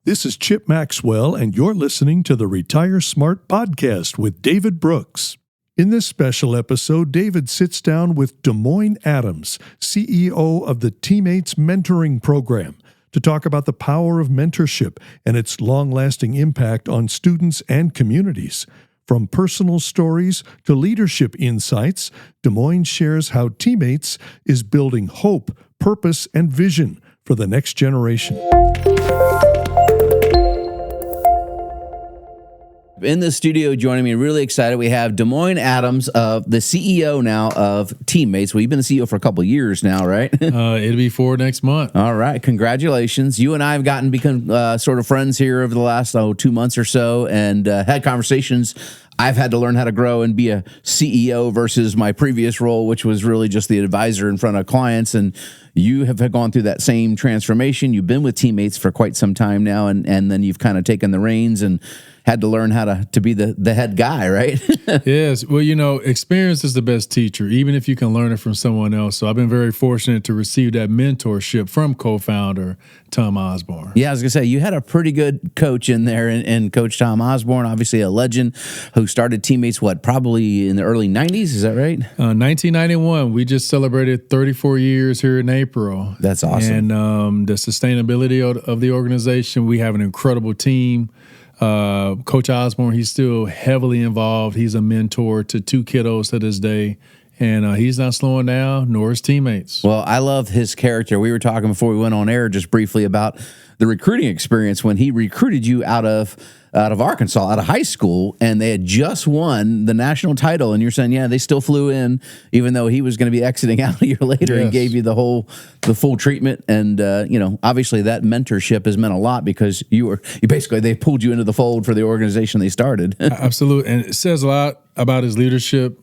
This is Chip Maxwell, and you're listening to the Retire Smart podcast with David Brooks. In this special episode, David sits down with DeMoine Adams, CEO of the TeamMate's mentoring program, to talk about the power of mentorship and its long-lasting impact on students and communities. From personal stories to leadership insights, DeMoine shares how TeamMates is building hope, purpose, and vision for the next generation. In the studio joining me, really excited, we have DeMoine Adams, the CEO now of TeamMates. Well, you've been the CEO for a couple of years now, right? It'll be 4 next month. All right. Congratulations. You and I have become sort of friends here over the last 2 months or so, and had conversations. I've had to learn how to grow and be a CEO versus my previous role, which was really just the advisor in front of clients. And you have gone through that same transformation. You've been with TeamMates for quite some time now, and then you've kind of taken the reins and had to learn how to be the head guy, right? Yes. Well, experience is the best teacher, even if you can learn it from someone else. So I've been very fortunate to receive that mentorship from co-founder Tom Osborne. Yeah, I was going to say, you had a pretty good coach in there, and Coach Tom Osborne, obviously a legend who started TeamMates, probably in the early 90s, is that right? 1991. We just celebrated 34 years here in April. That's awesome. And the sustainability of the organization, we have an incredible team. Coach Osborne, he's still heavily involved. He's a mentor to 2 kiddos to this day, and he's not slowing down, nor his teammates. Well, I love his character. We were talking before we went on air just briefly about the recruiting experience when he recruited you out of Arkansas, out of high school, and they had just won the national title, and you're saying, yeah, they still flew in, even though he was going to be exiting out a year later. Yes. And gave you the full treatment. And obviously that mentorship has meant a lot because they pulled you into the fold for the organization they started. Absolutely, and it says a lot about his leadership.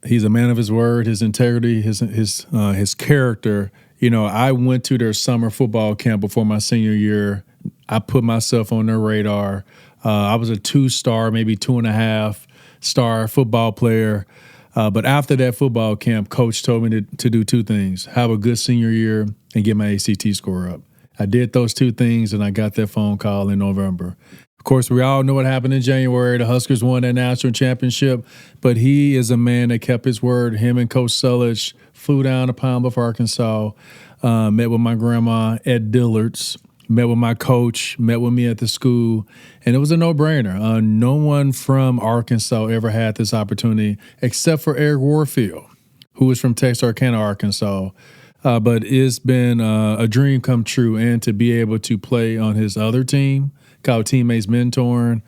He's a man of his word, his integrity, his character. I went to their summer football camp before my senior year. I put myself on their radar. I was a 2-star, maybe 2.5-star football player. But after that football camp, Coach told me to do 2 things: have a good senior year and get my ACT score up. I did those 2 things, and I got that phone call in November. Of course, we all know what happened in January. The Huskers won that national championship, but he is a man that kept his word. Him and Coach Sulich flew down to Pine Bluff, Arkansas, met with my grandma at Dillard's, met with my coach, met with me at the school, and it was a no-brainer. No one from Arkansas ever had this opportunity except for Eric Warfield, who was from Texarkana, Arkansas. But it's been a dream come true, and to be able to play on his other team, called TeamMates Mentoring.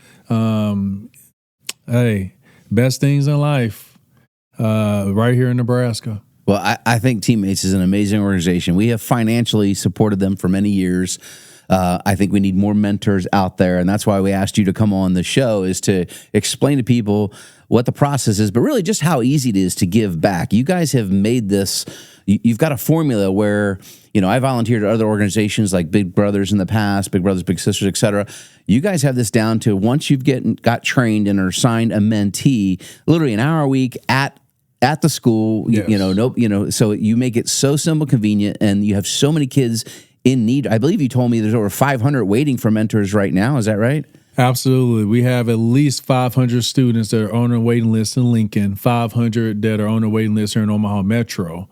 Hey, best things in life right here in Nebraska. Well, I think TeamMates is an amazing organization. We have financially supported them for many years. I think we need more mentors out there, and that's why we asked you to come on the show, is to explain to people what the process is, but really just how easy it is to give back. You guys have made this, you've got a formula where, I volunteered at other organizations like Big Brothers in the past, Big Brothers, Big Sisters, et cetera. You guys have this down to, once you've got trained and are assigned a mentee, literally an hour a week at the school, yes. So you make it so simple, convenient, and you have so many kids in need. I believe you told me there's over 500 waiting for mentors right now. Is that right? Absolutely. We have at least 500 students that are on a waiting list in Lincoln, 500 that are on a waiting list here in Omaha Metro.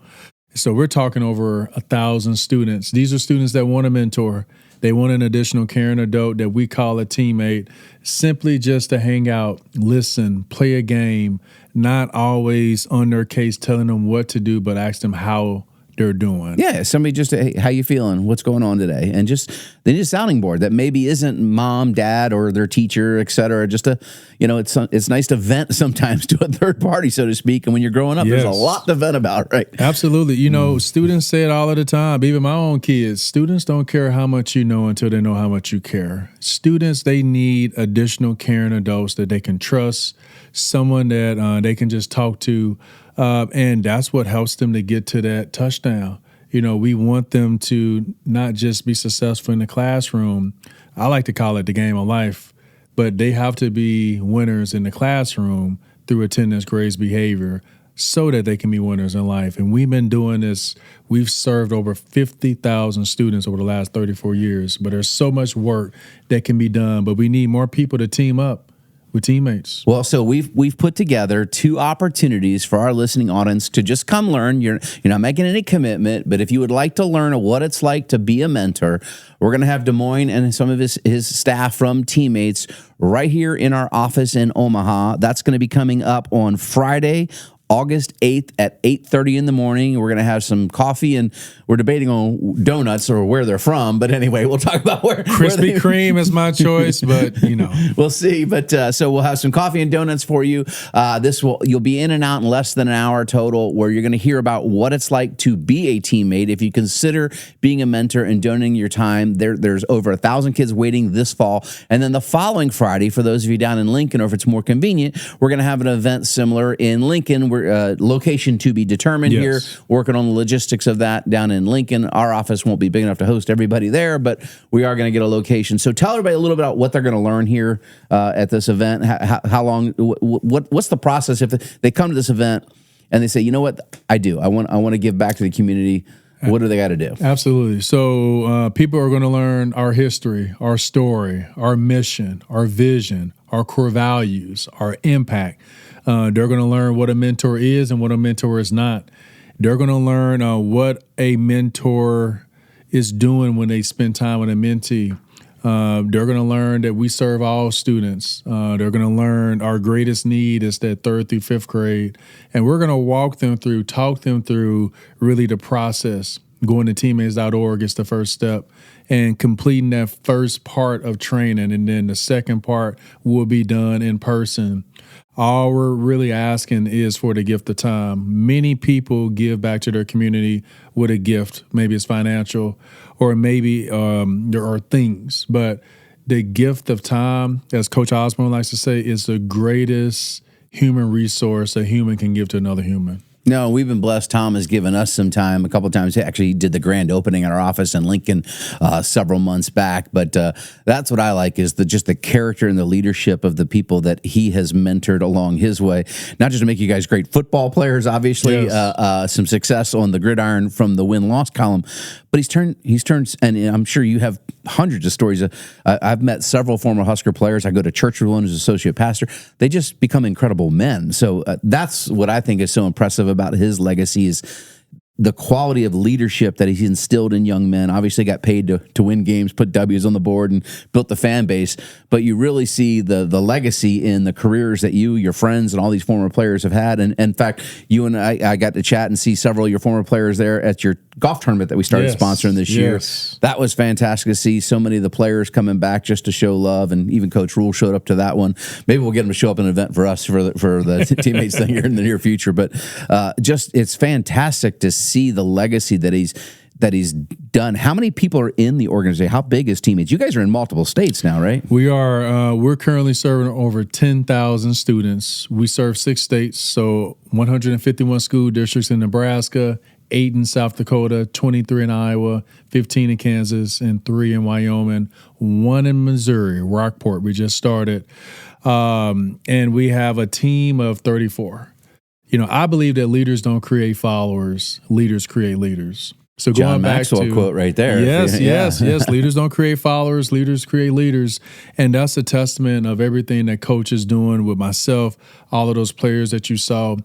So we're talking over 1,000 students. These are students that want a mentor. They want an additional caring adult that we call a teammate, simply just to hang out, listen, play a game, not always on their case telling them what to do, but ask them how they're doing. Yeah, somebody just, hey, how you feeling? What's going on today? And they need a sounding board that maybe isn't mom, dad, or their teacher, et cetera. Just it's nice to vent sometimes to a third party, so to speak. And when you're growing up, yes, there's a lot to vent about, right? Absolutely. Students say it all of the time, even my own kids. Students don't care how much you know until they know how much you care. Students, they need additional caring adults that they can trust, someone that they can just talk to. And that's what helps them to get to that touchdown. We want them to not just be successful in the classroom. I like to call it the game of life, but they have to be winners in the classroom through attendance, grades, behavior. so that they can be winners in life. And we've been doing this. We've served over 50,000 students over the last 34 years. But there's so much work that can be done. But we need more people to team up with teammates. Well, so we've put together 2 opportunities for our listening audience to just come learn. You're not making any commitment, but if you would like to learn what it's like to be a mentor, we're going to have DeMoine and some of his staff from TeamMates right here in our office in Omaha. That's going to be coming up on Friday, August 8th at 8:30 in the morning. We're going to have some coffee, and we're debating on donuts or where they're from. But anyway, we'll talk about where. Krispy Kreme is my choice, but we'll see. But so we'll have some coffee and donuts for you. You'll be in and out in less than an hour total, where you're going to hear about what it's like to be a teammate. If you consider being a mentor and donating your time, there's over 1,000 kids waiting this fall, and then the following Friday, for those of you down in Lincoln, or if it's more convenient, we're going to have an event similar in Lincoln. Location to be determined here, working on the logistics of that down in Lincoln. Our office won't be big enough to host everybody there, but we are going to get a location. So tell everybody a little bit about what they're going to learn here at this event. How long? What's the process if they come to this event and they say, you know what, I want to give back to the community. What do they got to do? Absolutely. So people are going to learn our history, our story, our mission, our vision, our core values, our impact. They're going to learn what a mentor is and what a mentor is not. They're going to learn what a mentor is doing when they spend time with a mentee. They're going to learn that we serve all students. They're going to learn our greatest need is that 3rd through 5th grade. And we're going to talk them through really the process. Going to teammates.org is the first step, and completing that first part of training. And then the second part will be done in person. All we're really asking is for the gift of time. Many people give back to their community with a gift. Maybe it's financial, or maybe there are things. But the gift of time, as Coach Osborne likes to say, is the greatest human resource a human can give to another human. No, we've been blessed. Tom has given us some time a couple of times. He actually did the grand opening at our office in Lincoln several months back. But that's what I like, is just the character and the leadership of the people that he has mentored along his way. Not just to make you guys great football players, obviously, some success on the gridiron from the win-loss column, but he's turned, and I'm sure you have hundreds of stories. I've met several former Husker players. I go to church with one who's associate pastor. They just become incredible men. So that's what I think is so impressive about his legacy, is the quality of leadership that he's instilled in young men. Obviously got paid to win games, put W's on the board, and built the fan base. But you really see the legacy in the careers that you, your friends, and all these former players have had. And in fact, you and I got to chat and see several of your former players there at your golf tournament that we started sponsoring this year. That was fantastic to see so many of the players coming back just to show love, and even Coach Rule showed up to that one. Maybe we'll get him to show up at an event for us for the teammates thing here in the near future. But it's fantastic to see the legacy that he's done. How many people are in the organization? How big is teammates? You guys are in multiple states now, right? We are. We're currently serving over 10,000 students. We serve 6 states, so 151 school districts in Nebraska, 8 in South Dakota, 23 in Iowa, 15 in Kansas, and 3 in Wyoming, 1 in Missouri, Rockport. We just started. And we have a team of 34. I believe that leaders don't create followers. Leaders create leaders. So John going back Maxwell to quote right there. Yes. Leaders don't create followers. Leaders create leaders. And that's a testament of everything that Coach is doing with myself, all of those players that you saw.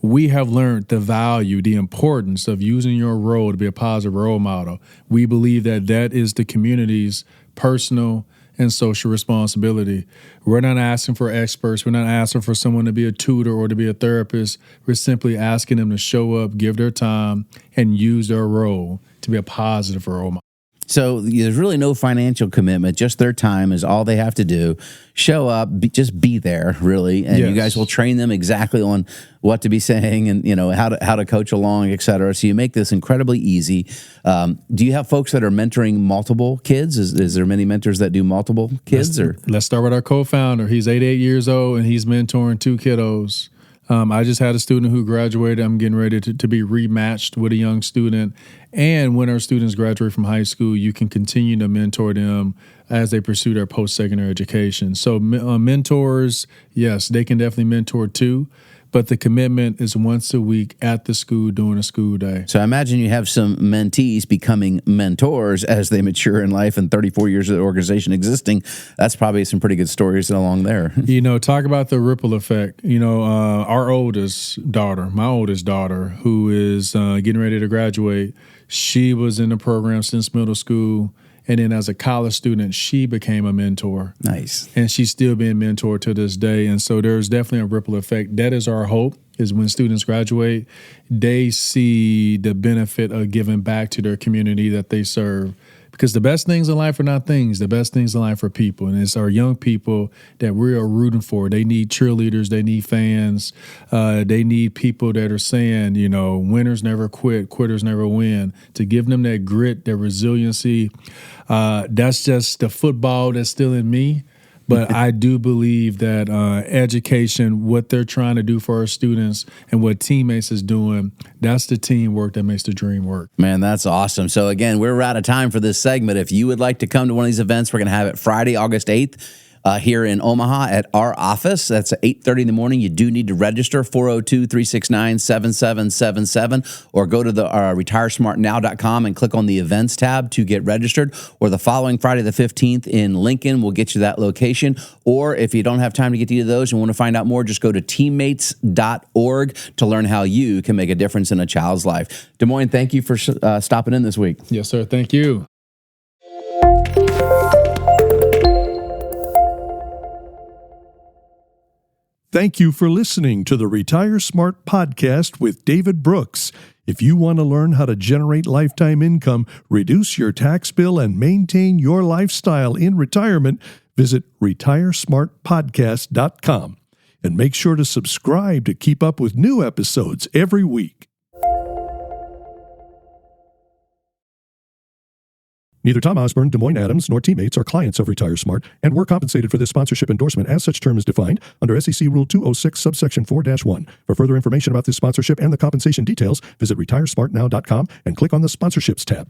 We have learned the value, the importance of using your role to be a positive role model. We believe that is the community's personal and social responsibility. We're not asking for experts. We're not asking for someone to be a tutor or to be a therapist. We're simply asking them to show up, give their time, and use their role to be a positive role model. So there's really no financial commitment. Just their time is all they have to do. Show up, just be there, really, and you guys will train them exactly on what to be saying and how to coach along, et cetera. So you make this incredibly easy. Do you have folks that are mentoring multiple kids? Is there many mentors that do multiple kids? Let's start with our co-founder. He's 88 years old and he's mentoring 2 kiddos. I just had a student who graduated. I'm getting ready to be rematched with a young student. And when our students graduate from high school, you can continue to mentor them as they pursue their post-secondary education. So mentors, yes, they can definitely mentor too. but the commitment is once a week at the school during a school day. So I imagine you have some mentees becoming mentors as they mature in life, and 34 years of the organization existing. That's probably some pretty good stories along there. Talk about the ripple effect. Our oldest daughter, my oldest daughter, who is getting ready to graduate, she was in the program since middle school. And then as a college student, she became a mentor. Nice. And she's still being mentored to this day. And so there's definitely a ripple effect. That is our hope, is when students graduate, they see the benefit of giving back to their community that they serve. Because the best things in life are not things. The best things in life are people. And it's our young people that we are rooting for. They need cheerleaders. They need fans. They need people that are saying, winners never quit, quitters never win. To give them that grit, that resiliency. That's just the football that's still in me. But I do believe that education, what they're trying to do for our students and what TeamMates is doing, that's the teamwork that makes the dream work. Man, that's awesome. So again, we're out of time for this segment. If you would like to come to one of these events, we're going to have it Friday, August 8th. Here in Omaha at our office. That's at 8:30 in the morning. You do need to register, 402-369-7777, or go to the retiresmartnow.com and click on the events tab to get registered. Or the following Friday the 15th in Lincoln, we'll get you that location. Or if you don't have time to get to either of those and want to find out more, just go to teammates.org to learn how you can make a difference in a child's life. DeMoine, thank you for stopping in this week. Yes, sir. Thank you. Thank you for listening to the Retire Smart podcast with David Brooks. If you want to learn how to generate lifetime income, reduce your tax bill, and maintain your lifestyle in retirement, visit retiresmartpodcast.com. And make sure to subscribe to keep up with new episodes every week. Neither Tom Osborne, DeMoine Adams, nor TeamMates are clients of Retire Smart, and were compensated for this sponsorship endorsement as such term is defined under SEC Rule 206, subsection 4-1. For further information about this sponsorship and the compensation details, visit retiresmartnow.com and click on the Sponsorships tab.